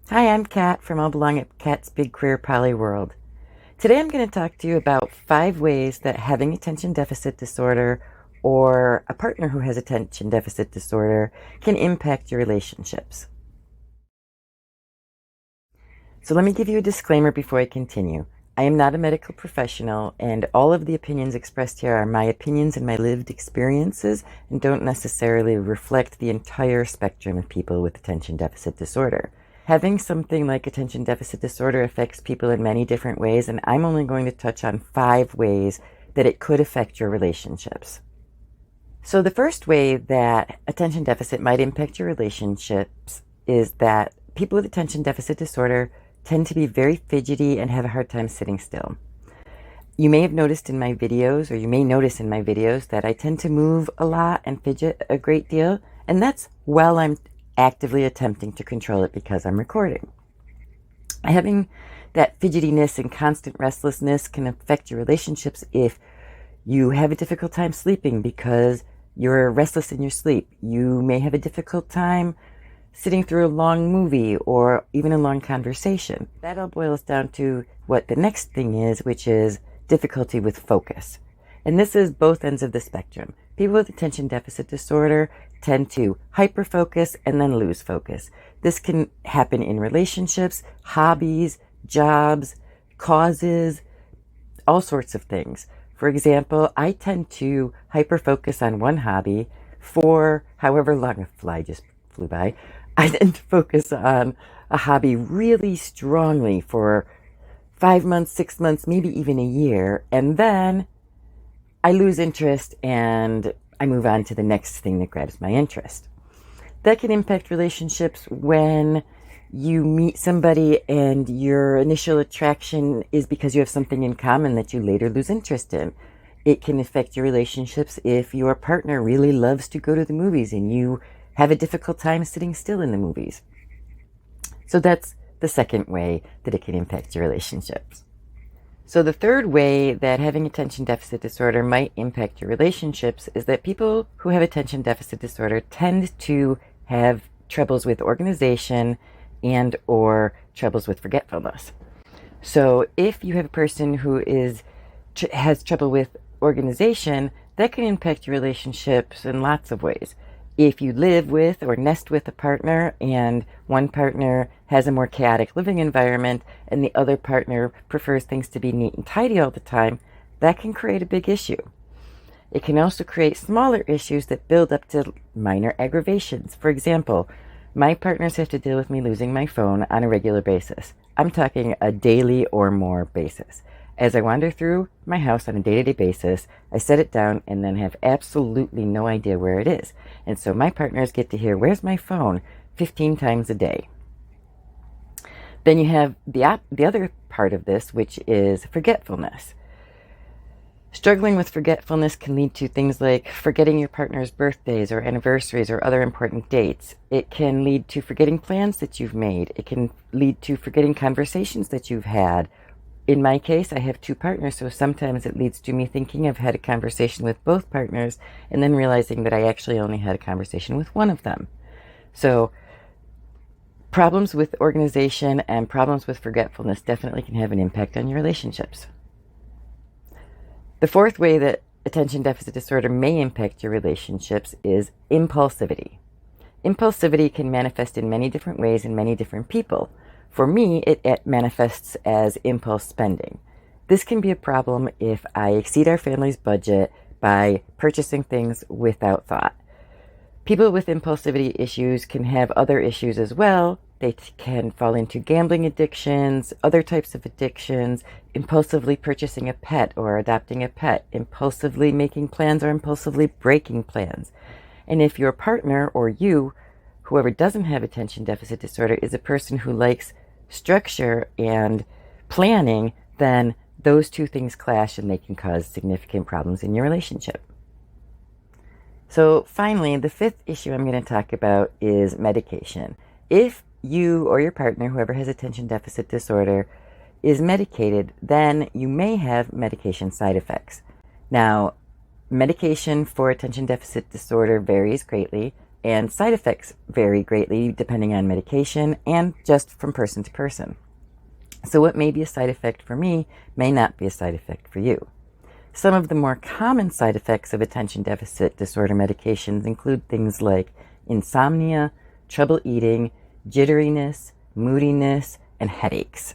Hi, I'm Kat from All Belong at Kat's Big Queer Poly World. Today I'm going to talk to you about 5 ways that having attention deficit disorder or a partner who has attention deficit disorder can impact your relationships. So let me give you a disclaimer before I continue. I am not a medical professional, and all of the opinions expressed here are my opinions and my lived experiences and don't necessarily reflect the entire spectrum of people with attention deficit disorder. Having something like attention deficit disorder affects people in many different ways, and I'm only going to touch on 5 ways that it could affect your relationships. So the first way that attention deficit might impact your relationships is that people with attention deficit disorder tend to be very fidgety and have a hard time sitting still. You may have noticed in my videos, or you may notice in my videos, that I tend to move a lot and fidget a great deal, and that's while I'm actively attempting to control it because I'm recording. Having that fidgetiness and constant restlessness can affect your relationships if you have a difficult time sleeping because you're restless in your sleep. You may have a difficult time sitting through a long movie or even a long conversation. That all boils down to what the next thing is, which is difficulty with focus. And this is both ends of the spectrum. People with attention deficit disorder tend to hyperfocus and then lose focus. This can happen in relationships, hobbies, jobs, causes, all sorts of things. For example, I tend to hyperfocus on one hobby for however long. A fly just flew by. I tend to focus on a hobby really strongly for 5 months, 6 months, maybe even a year, and then I lose interest and I move on to the next thing that grabs my interest. That can impact relationships when you meet somebody and your initial attraction is because you have something in common that you later lose interest in. It can affect your relationships if your partner really loves to go to the movies and you have a difficult time sitting still in the movies. So that's the second way that it can impact your relationships. So the third way that having attention deficit disorder might impact your relationships is that people who have attention deficit disorder tend to have troubles with organization and or troubles with forgetfulness. So if you have a person who has trouble with organization, that can impact your relationships in lots of ways. If you live with or nest with a partner and one partner has a more chaotic living environment and the other partner prefers things to be neat and tidy all the time, that can create a big issue. It can also create smaller issues that build up to minor aggravations. For example, my partners have to deal with me losing my phone on a regular basis. I'm talking a daily or more basis. As I wander through my house on a day-to-day basis, I set it down and then have absolutely no idea where it is. And so my partners get to hear, "Where's my phone?" 15 times a day. Then you have the other part of this, which is forgetfulness. Struggling with forgetfulness can lead to things like forgetting your partner's birthdays or anniversaries or other important dates. It can lead to forgetting plans that you've made. It can lead to forgetting conversations that you've had. In my case, I have 2 partners, so sometimes it leads to me thinking I've had a conversation with both partners and then realizing that I actually only had a conversation with one of them. So problems with organization and problems with forgetfulness definitely can have an impact on your relationships. The fourth way that attention deficit disorder may impact your relationships is impulsivity. Impulsivity can manifest in many different ways in many different people. For me, it manifests as impulse spending. This can be a problem if I exceed our family's budget by purchasing things without thought. People with impulsivity issues can have other issues as well. They can fall into gambling addictions, other types of addictions, impulsively purchasing a pet or adopting a pet, impulsively making plans or impulsively breaking plans. And if your partner or you, whoever doesn't have attention deficit disorder, is a person who likes structure and planning, then those 2 things clash and they can cause significant problems in your relationship. So finally, the 5th issue I'm going to talk about is medication. If you or your partner, whoever has attention deficit disorder, is medicated, then you may have medication side effects. Now, medication for attention deficit disorder varies greatly. And side effects vary greatly depending on medication and just from person to person. So what may be a side effect for me may not be a side effect for you. Some of the more common side effects of attention deficit disorder medications include things like insomnia, trouble eating, jitteriness, moodiness, and headaches.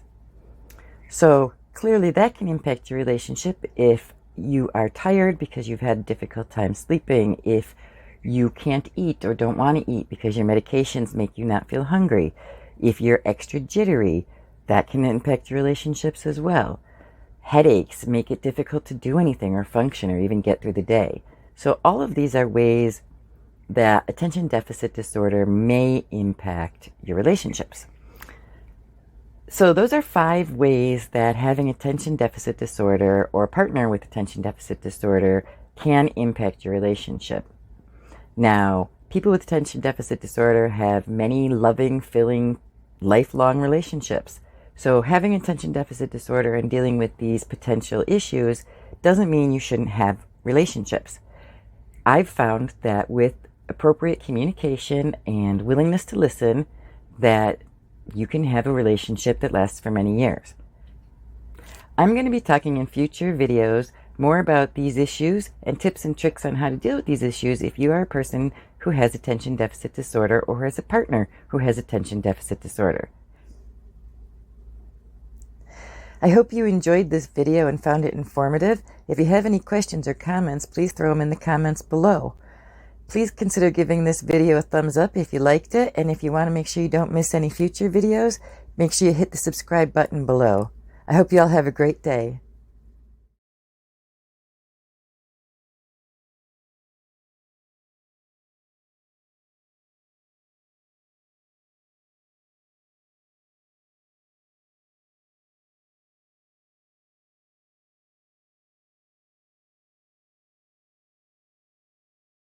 So clearly that can impact your relationship if you are tired because you've had a difficult time sleeping, if you can't eat or don't want to eat because your medications make you not feel hungry, if you're extra jittery, that can impact your relationships as well. Headaches make it difficult to do anything or function or even get through the day. So all of these are ways that attention deficit disorder may impact your relationships. So those are 5 ways that having attention deficit disorder or a partner with attention deficit disorder can impact your relationship. Now, people with attention deficit disorder have many loving, filling, lifelong relationships. So having attention deficit disorder and dealing with these potential issues doesn't mean you shouldn't have relationships. I've found that with appropriate communication and willingness to listen, that you can have a relationship that lasts for many years. I'm going to be talking in future videos more about these issues and tips and tricks on how to deal with these issues if you are a person who has attention deficit disorder or has a partner who has attention deficit disorder. I hope you enjoyed this video and found it informative. If you have any questions or comments, please throw them in the comments below. Please consider giving this video a thumbs up if you liked it, and if you want to make sure you don't miss any future videos, make sure you hit the subscribe button below. I hope you all have a great day.